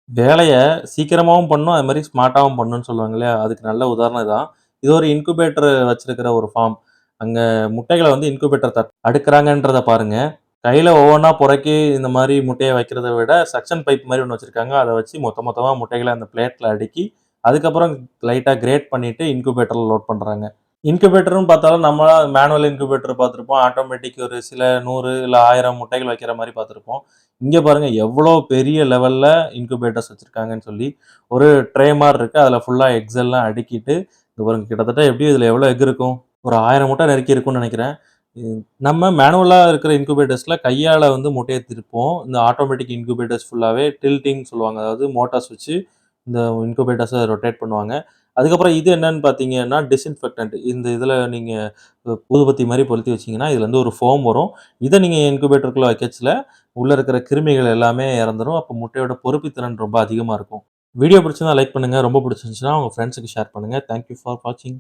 வேலைய சீக்கிரமாவும் பண்ணணும், அது மாரி ஸ்மார்ட்டாவும் பண்ணணும்னு சொல்லுவாங்க இல்லையா? அதுக்கு நல்ல உதாரணம் இதான். இது ஒரு இன்குபேட்டர் வச்சிருக்கிற ஒரு ஃபார்ம். அங்க முட்டைகள வந்து இன்குபேட்டர் அடுக்குறாங்கன்றத பாருங்க. கையில ஒவ்வொன்னா பொறக்கி இந்த மாரி முட்டைய வைக்கிறத விட, சக்ஷன் பைப் மாரி ஒண்ணு வச்சிருக்காங்க. அத வச்சு மொத்த மொத்தமா முட்டைகள அந்த பிளேட்ல அடுக்கி, அதுக்கப்புறம் லைட்டா கிரேட் பண்ணிட்டு இன்குபேட்டர்ல லோட் பண்றாங்க. இன்குபேட்டர்ன்னு பார்த்தாலும் நம்மளா மேனுவல் இன்குபேட்டர் பார்த்திருப்போம். ஆட்டோமேட்டிக் ஒரு சில 100 இல்ல 1000 முட்டைகள் வைக்கிற மாரி பார்த்திருப்போம். இங்க பாருங்க எவ்வளோ பெரிய லெவல்ல இன்குபேட்டர்ஸ் வச்சிருக்காங்கன்னு சொல்லி, ஒரு ட்ரே மாரி இருக்கு. அதுல ஃபுல்லா எக்ஸ் எல்லாம் அடுக்கிட்டு, இங்க பாருங்க கிட்டத்தட்ட எப்படியும் இதுல எவ்வளோ எக் இருக்கும்? ஒரு 1000 முட்டை நெருக்கி இருக்கும்னு நெனைக்கிறேன். நம்ம மேனுவலா இருக்கிற இன்குபேட்டர்ஸ்ல கையால வந்து முட்டைய திருப்போம். இந்த ஆட்டோமேட்டிக் இன்குபேட்டர்ஸ் ஃபுல்லாவே டில்டிங் சொல்லுவாங்க. அதாவது மோட்டார்ஸ் வச்சு இந்த இன்குபேட்டர்ஸ ரொட்டேட் பண்ணுவாங்க. அதுக்கப்புறம் இது என்னன்னு பார்த்தீங்கன்னா, டிஸ்இன்ஃபெக்டன்ட். இந்த இதுல நீங்க ஊதுபத்தி மாரி கொளுத்தி வச்சீங்கன்னா, இதுலருந்து ஒரு ஃபோம் வரும். இத நீங்க இன்குபேட்டருக்குள்ள வைக்கச்சுல, உள்ள இருக்கிற கிருமிகள் எல்லாமே இறந்துரும். அப்ப முட்டையோட பொறுப்புத்திறன் ரொம்ப அதிகமா இருக்கும். வீடியோ பிடிச்சிருந்தா லைக் பண்ணுங்க. ரொம்ப பிடிச்சிருந்துச்சுன்னா உங்க ஃபிரெண்ட்ஸ்க்கு ஷேர் பண்ணுங்க. தேங்க் யூ ஃபார் வாட்சிங்.